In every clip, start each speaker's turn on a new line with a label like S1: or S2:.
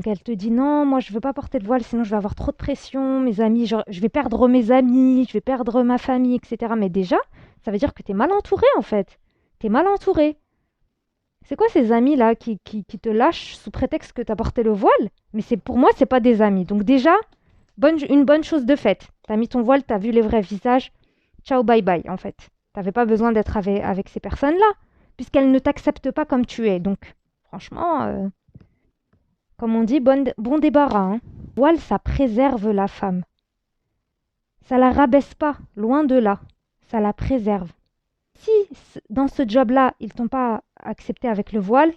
S1: Donc elle te dit non, moi je veux pas porter de voile, sinon je vais avoir trop de pression, mes amis, je vais perdre mes amis, je vais perdre ma famille, etc. Mais déjà, ça veut dire que tu es mal entouré en fait. Tu es mal entouré. C'est quoi ces amis là qui te lâchent sous prétexte que tu as porté le voile? Mais c'est pour moi, c'est pas des amis. Donc déjà, une bonne chose de faite. Tu as mis ton voile, tu as vu les vrais visages. Ciao, bye bye en fait. T'avais pas besoin d'être avec ces personnes-là, puisqu'elles ne t'acceptent pas comme tu es. Donc franchement, comme on dit, bon débarras, hein. Le voile, ça préserve la femme. Ça la rabaisse pas, loin de là. Ça la préserve. Si dans ce job-là, ils t'ont pas accepté avec le voile,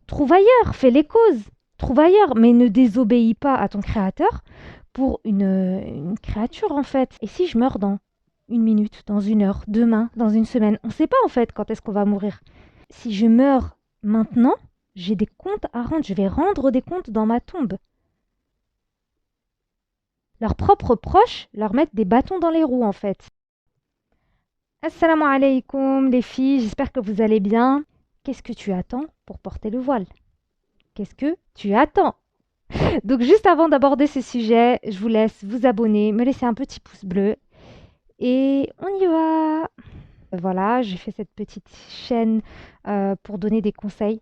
S1: trouve ailleurs, fais les causes. Trouve ailleurs, mais ne désobéis pas à ton créateur pour une créature en fait. Et si je meurs dans une minute, dans une heure, demain, dans une semaine, on ne sait pas en fait quand est-ce qu'on va mourir. Si je meurs maintenant, j'ai des comptes à rendre, je vais rendre des comptes dans ma tombe. Leurs propres proches leur mettent des bâtons dans les roues en fait. Assalamu alaikum les filles, j'espère que vous allez bien. Qu'est-ce que tu attends pour porter le voile? Qu'est-ce que tu attends? Donc juste avant d'aborder ce sujet, je vous laisse vous abonner, me laisser un petit pouce bleu et on y va. Voilà, j'ai fait cette petite chaîne pour donner des conseils,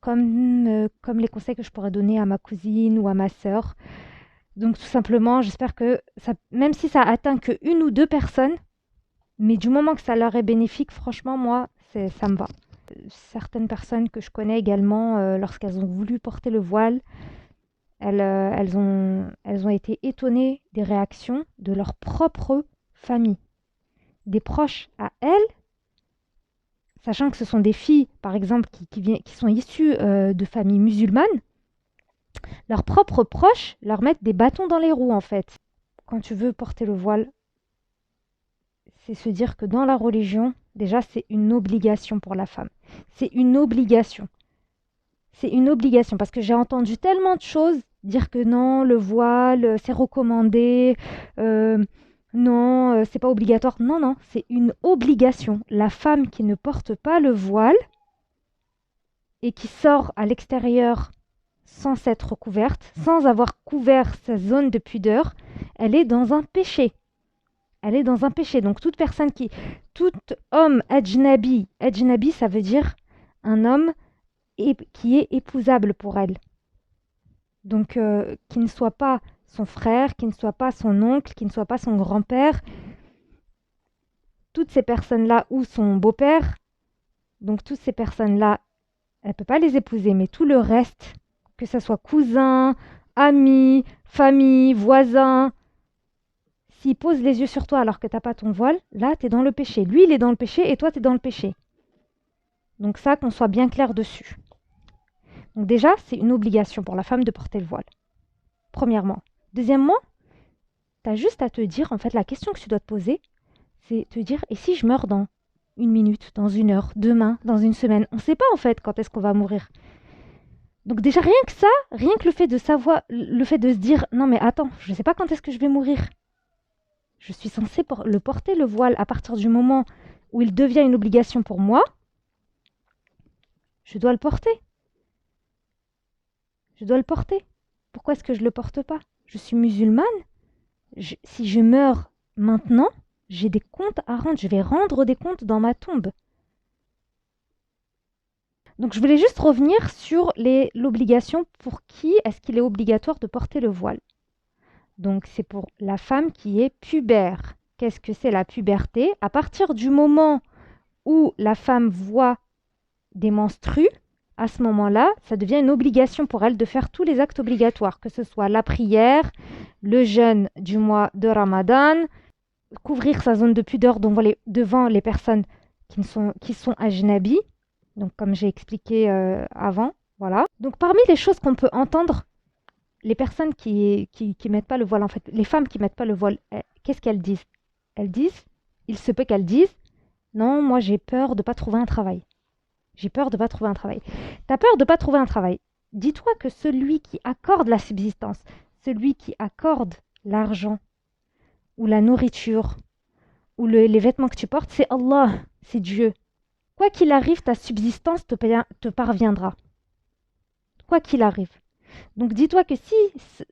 S1: comme les conseils que je pourrais donner à ma cousine ou à ma sœur. Donc tout simplement, j'espère que ça, même si ça atteint que une ou deux personnes, mais du moment que ça leur est bénéfique, franchement, moi, ça me va. Certaines personnes que je connais également, lorsqu'elles ont voulu porter le voile, elles ont été étonnées des réactions de leur propre famille, des proches à elles, sachant que ce sont des filles, par exemple, qui sont issues de familles musulmanes. Leurs propres proches leur mettent des bâtons dans les roues, en fait. Quand tu veux porter le voile, c'est se dire que dans la religion, déjà, c'est une obligation pour la femme. C'est une obligation. C'est une obligation parce que j'ai entendu tellement de choses dire que non, le voile, c'est recommandé, non, c'est pas obligatoire. Non, non, c'est une obligation. La femme qui ne porte pas le voile et qui sort à l'extérieur sans s'être couverte, sans avoir couvert sa zone de pudeur, elle est dans un péché. Elle est dans un péché. Donc tout homme ajnabi, ajnabi ça veut dire un homme qui est épousable pour elle. Donc qui ne soit pas son frère, qui ne soit pas son oncle, qui ne soit pas son grand-père. Toutes ces personnes-là ou son beau-père, donc toutes ces personnes-là, elle ne peut pas les épouser, mais tout le reste, que ce soit cousin, ami, famille, voisin, s'il pose les yeux sur toi alors que tu n'as pas ton voile, là, tu es dans le péché. Lui, il est dans le péché et toi, tu es dans le péché. Donc ça, qu'on soit bien clair dessus. Donc déjà, c'est une obligation pour la femme de porter le voile. Premièrement. Deuxièmement, tu as juste à te dire, en fait, la question que tu dois te poser, c'est te dire, et si je meurs dans une minute, dans une heure, demain, dans une semaine? On ne sait pas, en fait, quand est-ce qu'on va mourir. Donc déjà, rien que ça, rien que le fait de savoir, le fait de se dire, non mais attends, je ne sais pas quand est-ce que je vais mourir. Je suis censée le porter, le voile, à partir du moment où il devient une obligation pour moi, je dois le porter. Je dois le porter. Pourquoi est-ce que je ne le porte pas? Je suis musulmane. Si je meurs maintenant, j'ai des comptes à rendre. Je vais rendre des comptes dans ma tombe. Donc je voulais juste revenir sur l'obligation. Pour qui est-ce qu'il est obligatoire de porter le voile? Donc c'est pour la femme qui est pubère. Qu'est-ce que c'est la puberté? À partir du moment où la femme voit des menstrues, à ce moment-là, ça devient une obligation pour elle de faire tous les actes obligatoires, que ce soit la prière, le jeûne du mois de Ramadan, couvrir sa zone de pudeur devant les personnes qui sont ajnabi, donc comme j'ai expliqué avant, voilà. Donc parmi les choses qu'on peut entendre, les personnes qui mettent pas le voile, en fait, les femmes qui mettent pas le voile, qu'est-ce qu'elles disent? Elles disent, il se peut qu'elles disent, non, moi j'ai peur de pas trouver un travail. J'ai peur de ne pas trouver un travail. Tu as peur de ne pas trouver un travail. Dis-toi que celui qui accorde la subsistance, celui qui accorde l'argent, ou la nourriture, ou les vêtements que tu portes, c'est Allah, c'est Dieu. Quoi qu'il arrive, ta subsistance te parviendra. Quoi qu'il arrive. Donc dis-toi que si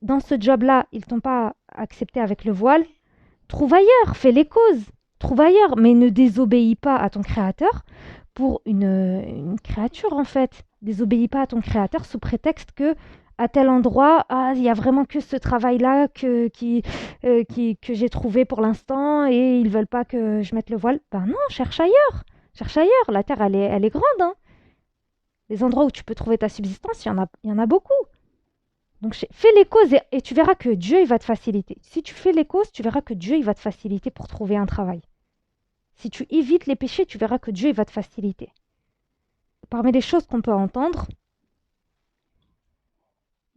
S1: dans ce job-là, ils t'ont pas accepté avec le voile, trouve ailleurs, fais les causes, trouve ailleurs, mais ne désobéis pas à ton créateur pour une créature en fait. Désobéis pas à ton créateur sous prétexte que à tel endroit, ah, il y a vraiment que ce travail-là que j'ai trouvé pour l'instant et ils veulent pas que je mette le voile. Ben non, cherche ailleurs. Cherche ailleurs. La terre, elle est grande. Hein. Les endroits où tu peux trouver ta subsistance, il y en a beaucoup. Donc fais les causes et tu verras que Dieu il va te faciliter. Si tu fais les causes, tu verras que Dieu il va te faciliter pour trouver un travail. Si tu évites les péchés, tu verras que Dieu il va te faciliter. Parmi les choses qu'on peut entendre,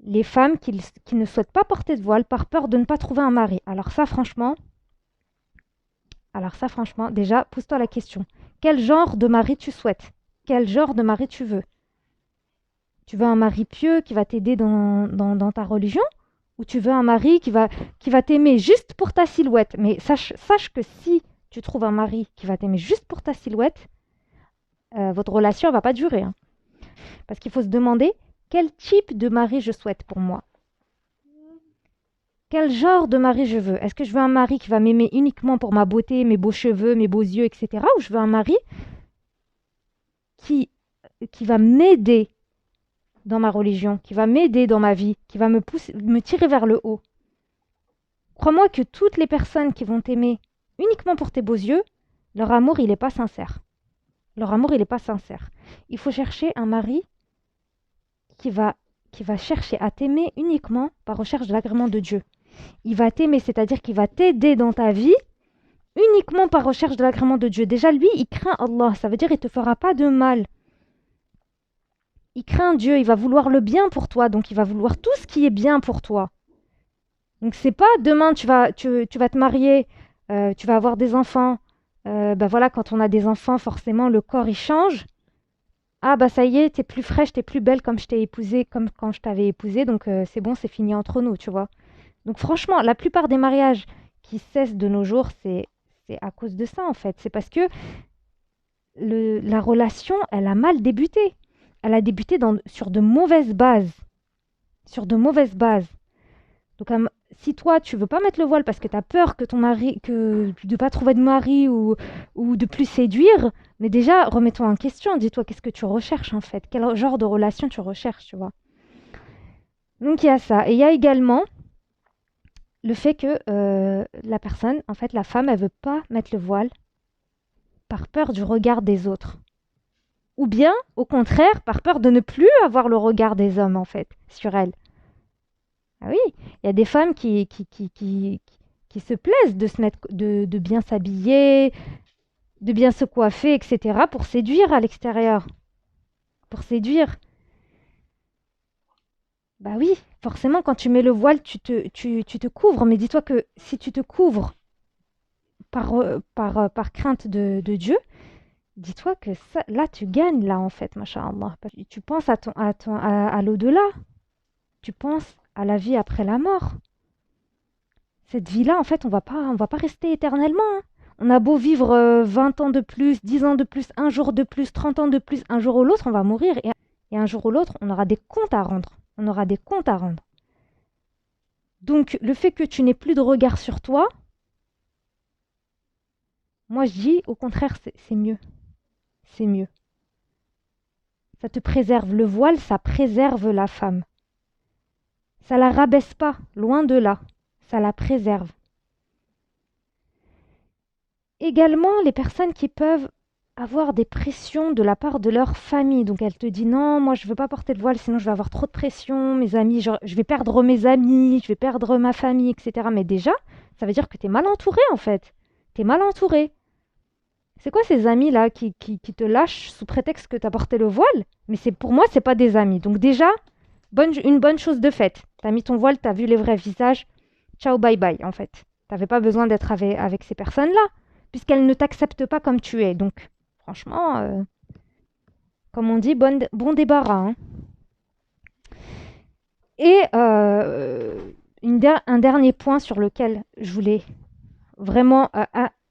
S1: les femmes qui ne souhaitent pas porter de voile par peur de ne pas trouver un mari. Alors ça franchement, déjà, pose-toi la question. Quel genre de mari tu souhaites? Quel genre de mari tu veux? Tu veux un mari pieux qui va t'aider dans ta religion? Ou tu veux un mari qui va t'aimer juste pour ta silhouette? Mais sache que si tu trouves un mari qui va t'aimer juste pour ta silhouette, votre relation ne va pas durer. Hein. Parce qu'il faut se demander quel type de mari je souhaite pour moi. Quel genre de mari je veux? Est-ce que je veux un mari qui va m'aimer uniquement pour ma beauté, mes beaux cheveux, mes beaux yeux, etc. Ou je veux un mari qui, qui va m'aider dans ma religion, qui va m'aider dans ma vie, qui va me tirer vers le haut? Crois-moi que toutes les personnes qui vont t'aimer uniquement pour tes beaux yeux, leur amour, il n'est pas sincère. Leur amour, il n'est pas sincère. Il faut chercher un mari qui va chercher à t'aimer uniquement par recherche de l'agrément de Dieu. Il va t'aimer, c'est-à-dire qu'il va t'aider dans ta vie uniquement par recherche de l'agrément de Dieu. Déjà, lui, il craint Allah, ça veut dire qu'il ne te fera pas de mal. Il craint Dieu, il va vouloir le bien pour toi, donc il va vouloir tout ce qui est bien pour toi. Donc c'est pas demain tu vas te marier, tu vas avoir des enfants. Ben voilà, quand on a des enfants, forcément le corps il change. Ah bah ça y est, t'es plus fraîche, t'es plus belle comme je t'ai épousée, comme quand je t'avais épousée, donc c'est bon, c'est fini entre nous, tu vois. Donc franchement, la plupart des mariages qui cessent de nos jours, c'est à cause de ça en fait. C'est parce que la relation, elle a mal débuté. Elle a débuté sur de mauvaises bases. Sur de mauvaises bases. Donc si toi, tu veux pas mettre le voile parce que tu as peur que ton mari, que de pas trouver de mari ou de plus séduire, mais déjà, remets-toi en question. Dis-toi qu'est-ce que tu recherches en fait. Quel genre de relation tu recherches, tu vois. Donc il y a ça. Et il y a également le fait que la personne, en fait, la femme, elle veut pas mettre le voile par peur du regard des autres. Ou bien, au contraire, par peur de ne plus avoir le regard des hommes, en fait, sur elle. Ah oui, il y a des femmes qui se plaisent de se mettre, de bien s'habiller, de bien se coiffer, etc. pour séduire à l'extérieur. Pour séduire. Bah oui, forcément, quand tu mets le voile, tu te couvres. Mais dis-toi que si tu te couvres par crainte de Dieu, dis-toi que ça, là, tu gagnes, là, en fait, masha'Allah. Tu penses à l'au-delà. Tu penses à la vie après la mort. Cette vie-là, en fait, on va pas rester éternellement. Hein. On a beau vivre 20 ans de plus, 10 ans de plus, un jour de plus, 30 ans de plus, un jour ou l'autre, on va mourir. Et un jour ou l'autre, on aura des comptes à rendre. On aura des comptes à rendre. Donc, le fait que tu n'aies plus de regard sur toi, moi, je dis, au contraire, c'est mieux. C'est mieux. Ça te préserve. Le voile, ça préserve la femme. Ça la rabaisse pas, loin de là. Ça la préserve. Également, les personnes qui peuvent avoir des pressions de la part de leur famille. Donc elle te dit non, moi je veux pas porter de voile, sinon je vais avoir trop de pression, mes amis, je vais perdre mes amis, je vais perdre ma famille, etc. Mais déjà, ça veut dire que tu es mal entouré en fait. Tu es mal entouré. C'est quoi ces amis-là qui te lâchent sous prétexte que tu as porté le voile? Mais pour moi, c'est pas des amis. Donc déjà, une bonne chose de faite. Tu as mis ton voile, tu as vu les vrais visages. Ciao, bye bye en fait. Tu n'avais pas besoin d'être avec ces personnes-là, puisqu'elles ne t'acceptent pas comme tu es. Donc franchement, comme on dit, bon débarras. Hein. Et un dernier point sur lequel je voulais vraiment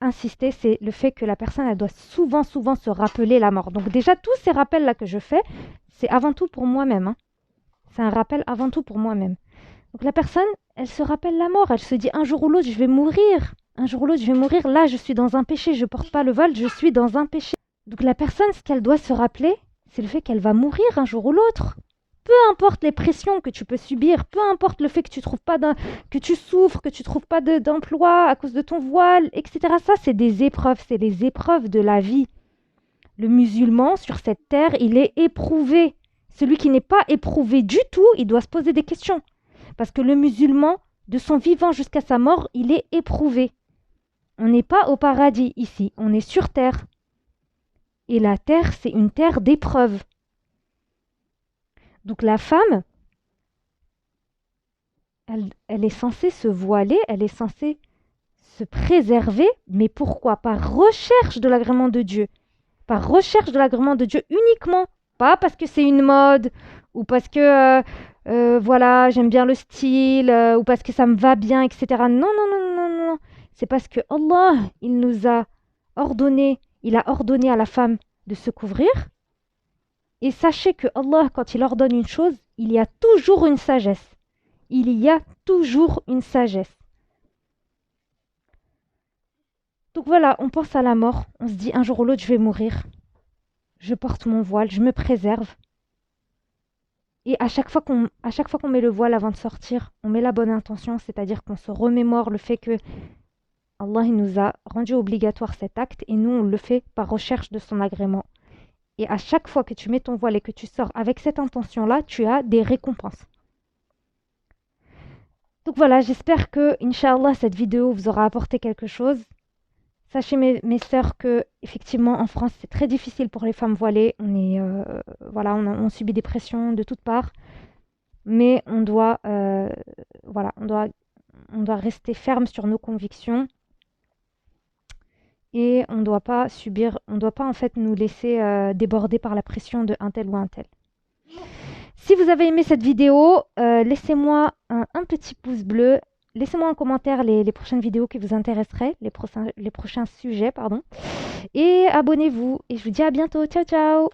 S1: insister, c'est le fait que la personne, elle doit souvent se rappeler la mort. Donc déjà, tous ces rappels-là que je fais, c'est avant tout pour moi-même. Hein. c'est un rappel avant tout pour moi-même. Donc la personne, elle se rappelle la mort, elle se dit un jour ou l'autre, je vais mourir. Un jour ou l'autre, je vais mourir. Là, je suis dans un péché, je ne porte pas le voile, je suis dans un péché. Donc la personne, ce qu'elle doit se rappeler, c'est le fait qu'elle va mourir un jour ou l'autre. Peu importe les pressions que tu peux subir, peu importe le fait que tu trouves pas que tu souffres, que tu trouves pas d'emploi à cause de ton voile, etc. Ça, c'est des épreuves, c'est les épreuves de la vie. Le musulman, sur cette terre, il est éprouvé. Celui qui n'est pas éprouvé du tout, il doit se poser des questions. Parce que le musulman, de son vivant jusqu'à sa mort, il est éprouvé. On n'est pas au paradis ici, on est sur terre. Et la terre, c'est une terre d'épreuves. Donc la femme, elle est censée se voiler, elle est censée se préserver, mais pourquoi? Par recherche de l'agrément de Dieu. Par recherche de l'agrément de Dieu uniquement. Pas parce que c'est une mode, ou parce que voilà, j'aime bien le style, ou parce que ça me va bien, etc. Non, non, non, non, non, non. C'est parce que Allah, il nous a ordonné, il a ordonné à la femme de se couvrir. Et sachez que Allah, quand il ordonne une chose, il y a toujours une sagesse. Il y a toujours une sagesse. Donc voilà, on pense à la mort. On se dit un jour ou l'autre, je vais mourir. Je porte mon voile, je me préserve. Et à chaque fois qu'on met le voile avant de sortir, on met la bonne intention, c'est-à-dire qu'on se remémore le fait que Allah il nous a rendu obligatoire cet acte et nous on le fait par recherche de son agrément. Et à chaque fois que tu mets ton voile et que tu sors avec cette intention-là, tu as des récompenses. Donc voilà, j'espère que, Inch'Allah, cette vidéo vous aura apporté quelque chose. Sachez mes sœurs que effectivement en France c'est très difficile pour les femmes voilées. On subit des pressions de toutes parts, mais on doit rester ferme sur nos convictions et on ne doit pas en fait nous laisser déborder par la pression de un tel ou un tel. Si vous avez aimé cette vidéo, laissez-moi un petit pouce bleu. Laissez-moi en commentaire les prochaines vidéos qui vous intéresseraient, les prochains sujets, pardon. Et abonnez-vous. Et je vous dis à bientôt. Ciao, ciao!